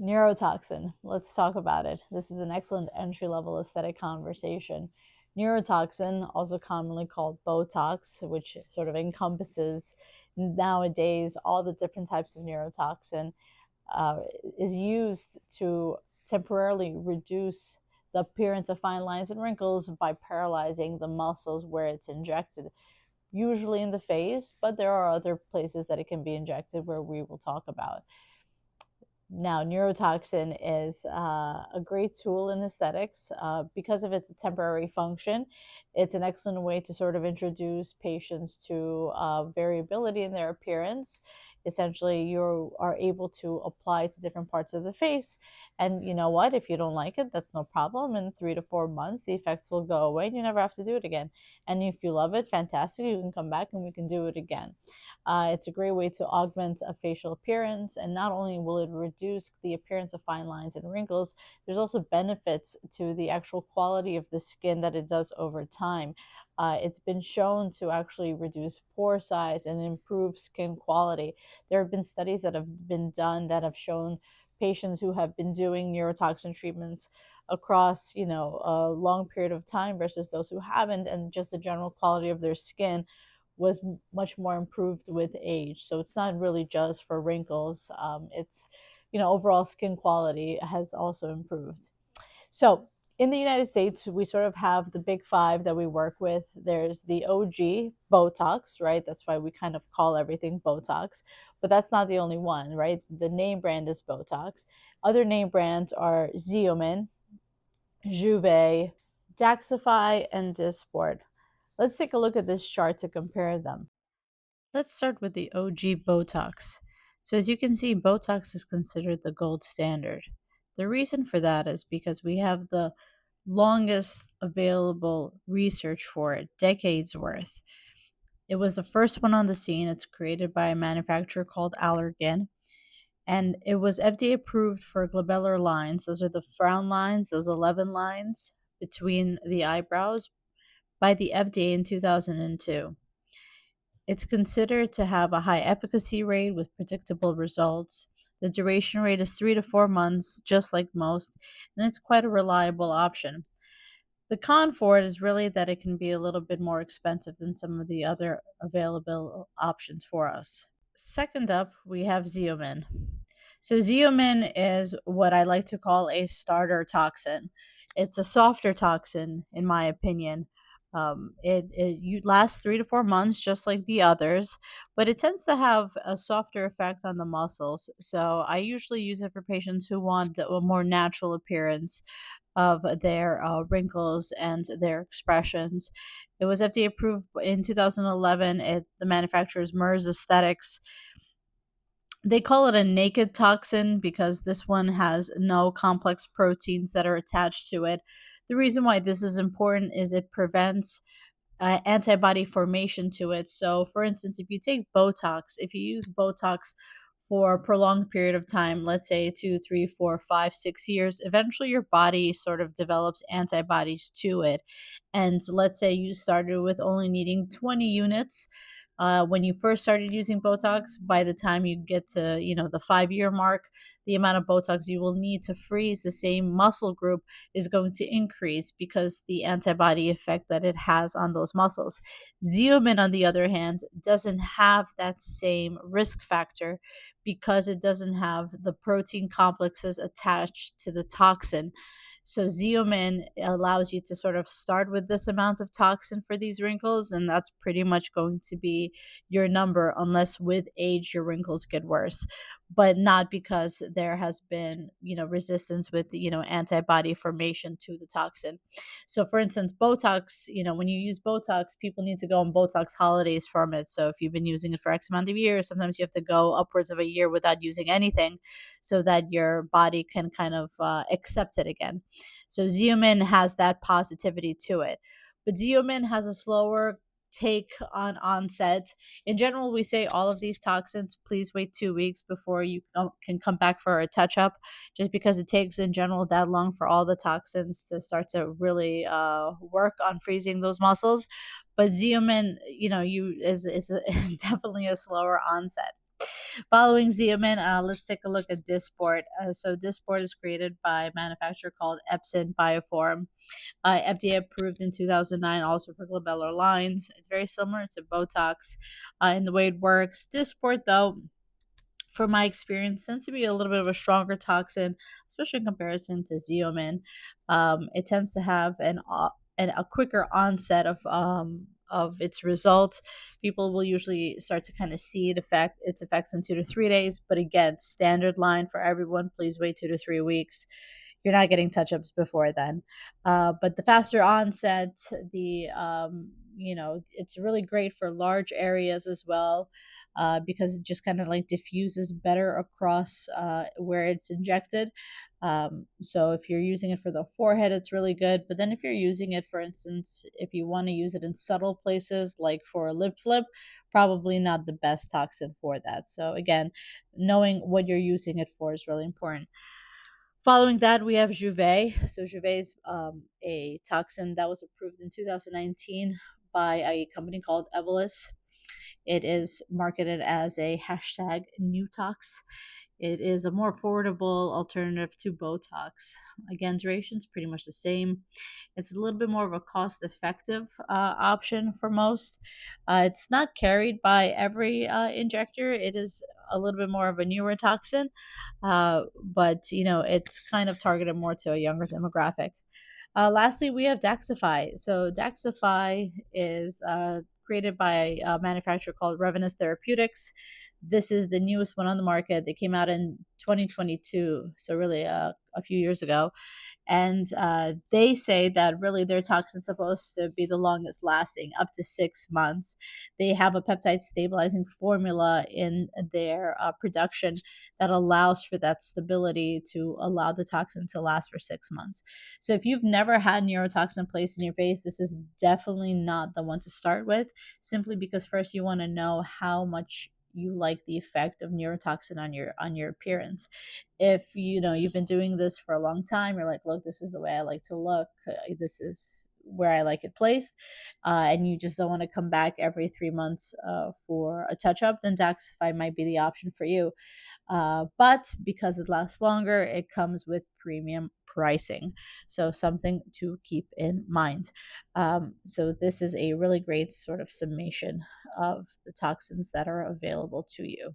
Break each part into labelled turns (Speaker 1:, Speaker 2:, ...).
Speaker 1: Neurotoxin. Let's talk about it. This is an excellent entry level aesthetic conversation. Neurotoxin, also commonly called Botox, which sort of encompasses nowadays all the different types of neurotoxin, uh, is used to temporarily reduce the appearance of fine lines and wrinkles by paralyzing the muscles where it's injected, usually in the face, but there are other places that it can be injected where we will talk about. Now, neurotoxin is a great tool in aesthetics because of its temporary function. It's an excellent way to sort of introduce patients to variability in their appearance. Essentially, you are able to apply to different parts of the face. And you know what? If you don't like it, that's no problem. In 3 to 4 months, the effects will go away and you never have to do it again. And if you love it, fantastic. You can come back and we can do it again. It's a great way to augment a facial appearance, and not only will it reduce the appearance of fine lines and wrinkles, there's also benefits to the actual quality of the skin that it does over time. It's been shown to actually reduce pore size and improve skin quality. There have been studies that have been done that have shown patients who have been doing neurotoxin treatments across a long period of time versus those who haven't, and just the general quality of their skin was much more improved with age. So it's not really just for wrinkles. It's, overall skin quality has also improved. So in the United States, we sort of have the big five that we work with. There's the OG Botox, right? That's why we kind of call everything Botox. But that's not the only one, right? The name brand is Botox. Other name brands are Xeomin, Juve, Daxify, and Dysport. Let's take a look at this chart to compare them. Let's start with the OG Botox. So, as you can see, Botox is considered the gold standard. The reason for that is because we have the longest available research for it, decades worth. It was the first one on the scene. It's created by a manufacturer called Allergan, and it was FDA approved for glabellar lines. Those are the frown lines, those 11 lines between the eyebrows, by the FDA in 2002. It's considered to have a high efficacy rate with predictable results. The duration rate is 3 to 4 months, just like most, and it's quite a reliable option. The con for it is really that it can be a little bit more expensive than some of the other available options for us. Second up, we have Xeomin. So, Xeomin is what I like to call a starter toxin. It's a softer toxin, in my opinion. It you last 3 to 4 months, just like the others, but it tends to have a softer effect on the muscles. So, I usually use it for patients who want a more natural appearance of their wrinkles and their expressions. It was FDA approved in 2011. The manufacturer is MERS Aesthetics. They call it a naked toxin because this one has no complex proteins that are attached to it. The reason why this is important is it prevents antibody formation to it. So, for instance, if you take Botox, if you use Botox for a prolonged period of time, let's say 2, 3, 4, 5, 6 years, eventually your body sort of develops antibodies to it. And let's say you started with only needing 20 units. When you first started using Botox, by the time you get to the 5 year mark, the amount of Botox you will need to freeze the same muscle group is going to increase because the antibody effect that it has on those muscles. Xeomin, on the other hand, doesn't have that same risk factor because it doesn't have the protein complexes attached to the toxin. So Xeomin allows you to sort of start with this amount of toxin for these wrinkles, and that's pretty much going to be your number, unless with age your wrinkles get worse, but not because there has been resistance with antibody formation to the toxin. So, for instance, Botox, when you use Botox, people need to go on Botox holidays from it. So, if you've been using it for X amount of years, sometimes you have to go upwards of a year without using anything so that your body can kind of accept it again. So, Xeomin has that positivity to it. But Xeomin has a slower take on onset. In general, we say all of these toxins, please wait 2 weeks before you can come back for a touch up, just because it takes in general that long for all the toxins to start to really work on freezing those muscles. But Xeomin, is definitely a slower onset. Following Xeomin, let's take a look at Dysport. So Dysport is created by a manufacturer called Epson Bioform. FDA approved in 2009, also for glabellar lines. It's very similar to Botox in the way it works. Dysport, though, from my experience, tends to be a little bit of a stronger toxin, especially in comparison to Xeomin. It tends to have a quicker onset of its result. People will usually start to kind of see its effects in 2 to 3 days. But again, standard line for everyone: please wait 2 to 3 weeks. You're not getting touch-ups before then. But the faster onset, it's really great for large areas as well, because it just kind of like diffuses better across where it's injected. So if you're using it for the forehead, it's really good. But then if you're using it, for instance, if you want to use it in subtle places like for a lip flip, probably not the best toxin for that. So again, knowing what you're using it for is really important. Following that, we have Juvet. So Juvet is a toxin that was approved in 2019 by a company called Evolus. It is marketed as a hashtag Newtox. It is a more affordable alternative to Botox. Again, duration is pretty much the same. It's a little bit more of a cost effective option for most. It's not carried by every injector. It is a little bit more of a neurotoxin, but it's kind of targeted more to a younger demographic. Lastly, we have Daxxify. So Daxxify is created by a manufacturer called Revenus Therapeutics. This is the newest one on the market. They came out in 2022, so really a few years ago. And they say that really their toxin's supposed to be the longest lasting, up to 6 months. They have a peptide stabilizing formula in their production that allows for that stability to allow the toxin to last for 6 months. So if you've never had neurotoxin placed in your face, this is definitely not the one to start with, simply because first you want to know how much you like the effect of neurotoxin on your appearance. If you've been doing this for a long time, you're like, look, this is the way I like to look, this is where I like it placed, and you just don't want to come back every 3 months for a touch up, then Daxxify might be the option for you. But because it lasts longer, it comes with premium pricing. So something to keep in mind. So this is a really great sort of summation of the toxins that are available to you.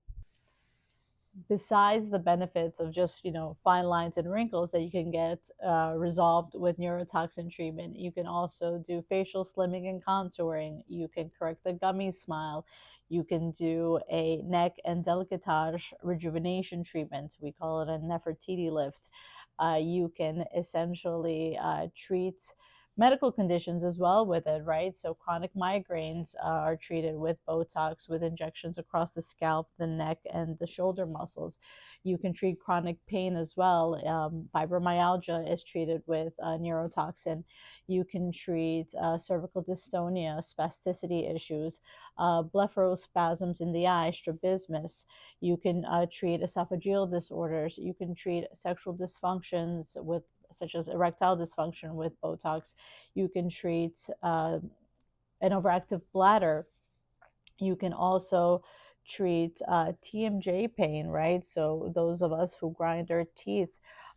Speaker 1: Besides the benefits of just fine lines and wrinkles that you can get resolved with neurotoxin treatment, you can also do facial slimming and contouring. You can correct the gummy smile. You can do a neck and décolletage rejuvenation treatment. We call it a Nefertiti lift. You can essentially treat medical conditions as well with it, right? So chronic migraines are treated with Botox, with injections across the scalp, the neck, and the shoulder muscles. You can treat chronic pain as well. Fibromyalgia is treated with neurotoxin. You can treat cervical dystonia, spasticity issues, blepharospasms in the eye, strabismus. You can treat esophageal disorders. You can treat sexual dysfunctions with such as erectile dysfunction with Botox. You can treat an overactive bladder. You can also treat TMJ pain, right? So those of us who grind our teeth,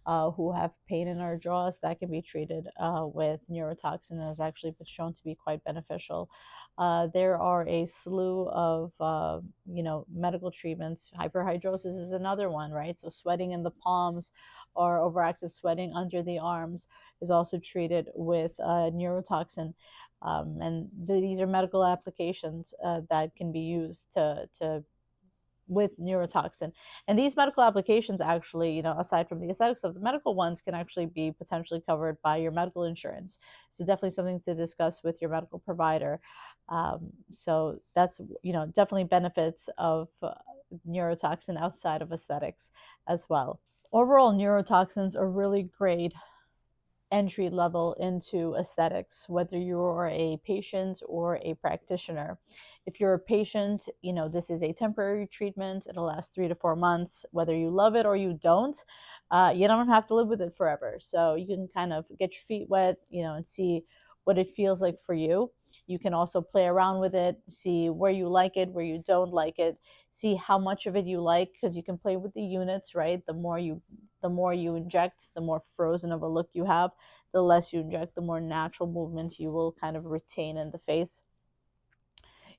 Speaker 1: who have pain in our jaws, that can be treated with neurotoxin, and has actually been shown to be quite beneficial. There are a slew of medical treatments. Hyperhidrosis is another one, right? So sweating in the palms or overactive sweating under the arms is also treated with neurotoxin. And these are medical applications that can be used to with neurotoxin. And these medical applications actually, aside from the aesthetics of the medical ones, can actually be potentially covered by your medical insurance. So definitely something to discuss with your medical provider. So that's, definitely benefits of neurotoxin outside of aesthetics as well. Overall, neurotoxins are really great entry level into aesthetics, whether you're a patient or a practitioner. If you're a patient, this is a temporary treatment. It'll last 3 to 4 months. Whether you love it or you don't have to live with it forever. So you can kind of get your feet wet, and see what it feels like for you. You can also play around with it, see where you like it, where you don't like it, see how much of it you like, because you can play with the units, right? The more you inject, the more frozen of a look you have. The less you inject, the more natural movements you will kind of retain in the face.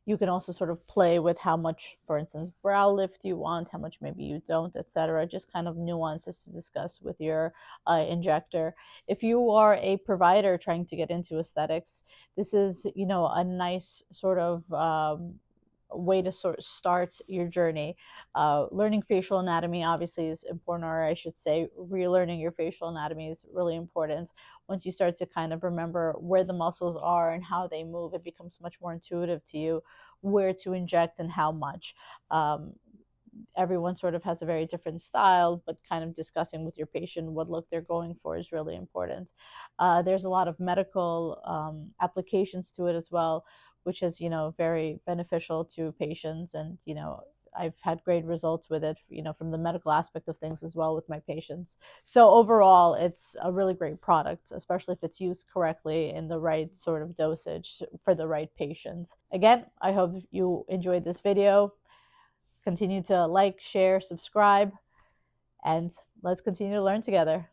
Speaker 1: You can also sort of play with how much, for instance, brow lift you want, how much maybe you don't, etc. Just kind of nuances to discuss with your injector. If you are a provider trying to get into aesthetics, this is, a nice sort of way to sort of start your journey. Learning facial anatomy obviously is important, or I should say, relearning your facial anatomy is really important. Once you start to kind of remember where the muscles are and how they move, it becomes much more intuitive to you where to inject and how much. Everyone sort of has a very different style, but kind of discussing with your patient what look they're going for is really important. There's a lot of medical applications to it as well, which is, very beneficial to patients. And, I've had great results with it, from the medical aspect of things as well with my patients. So overall, it's a really great product, especially if it's used correctly in the right sort of dosage for the right patients. Again, I hope you enjoyed this video. Continue to like, share, subscribe, and let's continue to learn together.